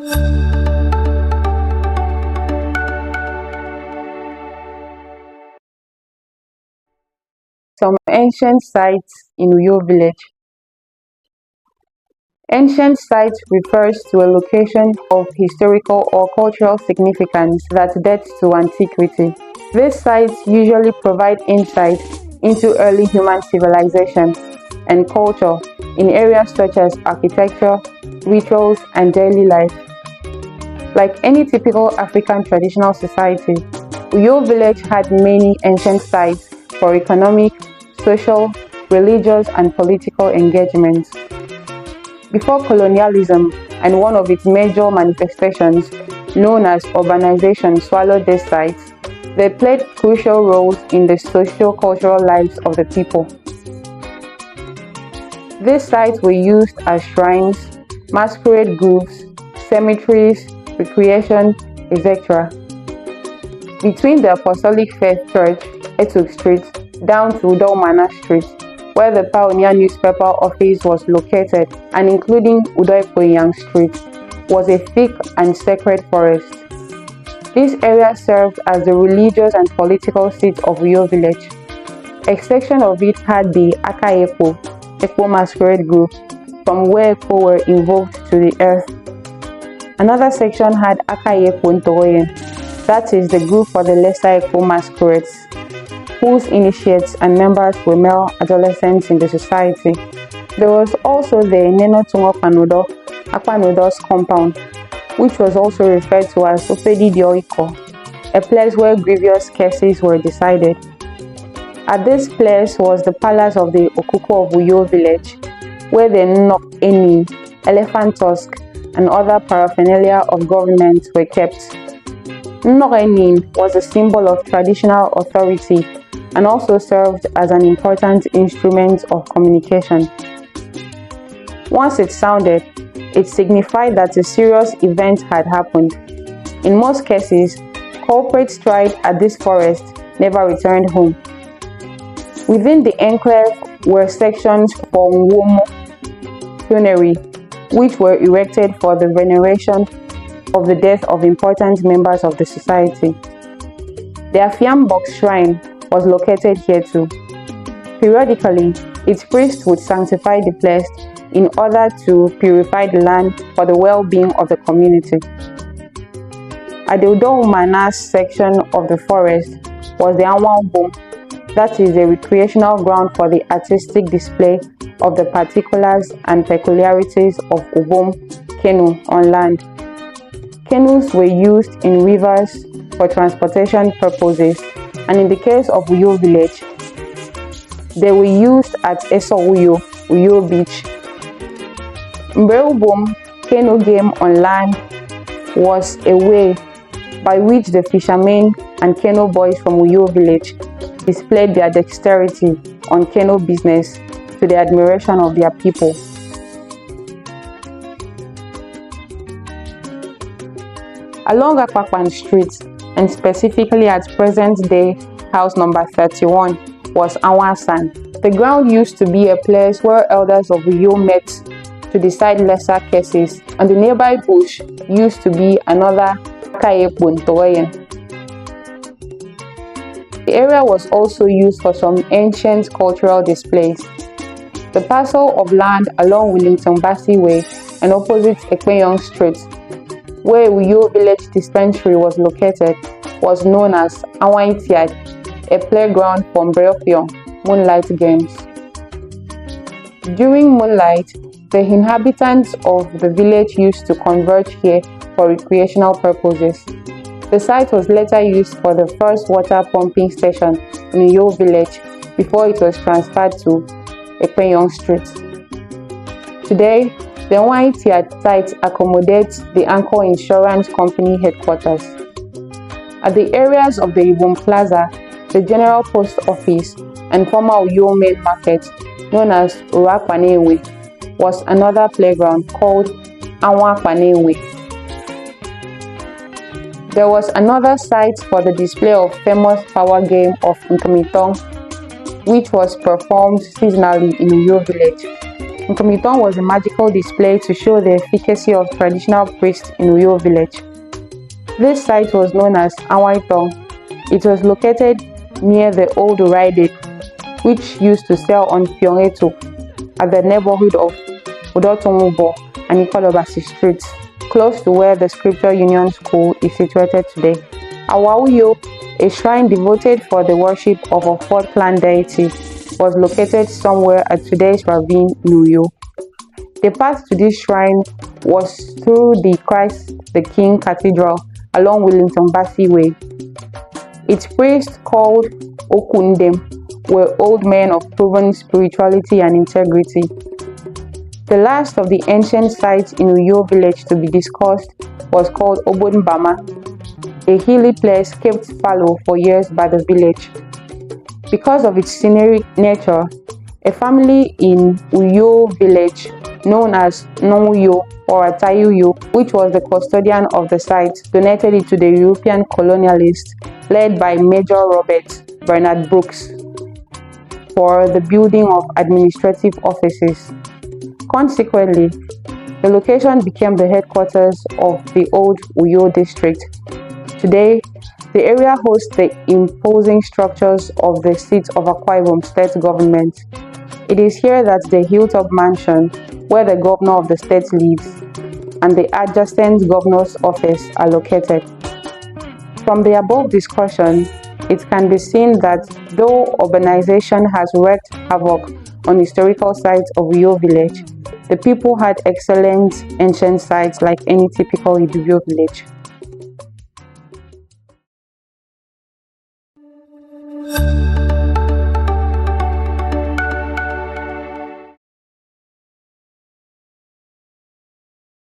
Some ancient sites in Uyo village. Ancient site refers to a location of historical or cultural significance that dates to antiquity. These sites usually provide insight into early human civilization and culture in areas such as architecture, rituals, and daily life. Like any typical African traditional society, Uyo village had many ancient sites for economic, social, religious, and political engagements. Before colonialism and one of its major manifestations, known as urbanization, swallowed these sites, they played crucial roles in the socio-cultural lives of the people. These sites were used as shrines, masquerade groves, cemeteries, recreation, etc. Between the Apostolic Faith Church, Etuk Street, down to Udomana Street, where the Pioneer newspaper office was located, and including Udoipoyang Street, was a thick and sacred forest. This area served as the religious and political seat of Uyo village. A section of it had the Aka Ekpo masquerade group, from where Ekpo were invoked to the earth. Another section had Aka Ekpo Ntoroyen, that is the group for the lesser Ekpo masquerades, whose initiates and members were male adolescents in the society. There was also the Neno Tungo Panodo, Akpanodo's compound, which was also referred to as Opedi Dioiko, a place where grievous cases were decided. At this place was the palace of the Okuko of Uyo village, where the Nnok Eni, elephant tusk, and other paraphernalia of government were kept. Nnok Eni was a symbol of traditional authority and also served as an important instrument of communication. Once it sounded, it signified that a serious event had happened. In most cases, culprits tried at this forest never returned home. Within the enclave were sections for Nwomo funerary, which were erected for the veneration of the death of important members of the society. The Afiambok shrine was located here too. Periodically, its priests would sanctify the place in order to purify the land for the well-being of the community. At the Udomana section of the forest was the Anwan Bom, that is a recreational ground for the artistic display of the particulars and peculiarities of Ubom canoe on land. Canoes were used in rivers for transportation purposes, and in the case of Uyo village, they were used at Eso Uyo Beach. Mbeubom canoe game on land was a way by which the fishermen and canoe boys from Uyo village displayed their dexterity on canoe business to the admiration of their people. Along Akpakpan Street, and specifically at present-day house number 31, was Anwasan. The ground used to be a place where elders of Uyo met to decide lesser cases, and the nearby bush used to be another Kaepun Toyen. The area was also used for some ancient cultural displays. The parcel of land along Willington Bassey Way and opposite Ekpenyong Street, where Uyo Village Dispensary was located, was known as Awaitiad, a playground for Mbreopyon moonlight games. During moonlight, the inhabitants of the village used to converge here for recreational purposes. The site was later used for the first water pumping station in Uyo village before it was transferred to Ekpenyong Street. Today, the Awaitiad site accommodates the Anchor Insurance Company headquarters. At the areas of the Ibom Plaza, the General Post Office, and former Uyo Main Market, known as Urakpanewe, was another playground called Anwakpanewe. There was another site for the display of famous power game of Nkamitong, which was performed seasonally in Uyo village. Nkomiton was a magical display to show the efficacy of traditional priests in Uyo village. This site was known as Awaitong. It was located near the old Uraide, which used to sell on Piongeto at the neighborhood of Udotongubo and Ikolobasi streets, close to where the Scripture Union School is situated today. Awauyo, a shrine devoted for the worship of a fourth plant deity, was located somewhere at today's ravine in Uyo. The path to this shrine was through the Christ the King Cathedral along Wellington Bassey Way. Its priests, called Okundem, were old men of proven spirituality and integrity. The last of the ancient sites in Uyo village to be discussed was called Obonbama, a hilly place kept fallow for years by the village. Because of its scenic nature, a family in Uyo village known as Nonguyo or Atayuyo, which was the custodian of the site, donated it to the European colonialists led by Major Robert Bernard Brooks for the building of administrative offices. Consequently, the location became the headquarters of the old Uyo district. Today, the area hosts the imposing structures of the seat of Akwa Ibom state government. It is here that the Hilltop Mansion, where the governor of the state lives, and the adjacent governor's office are located. From the above discussion, it can be seen that though urbanization has wreaked havoc on historical sites of Uyo village, the people had excellent ancient sites like any typical Idubio village.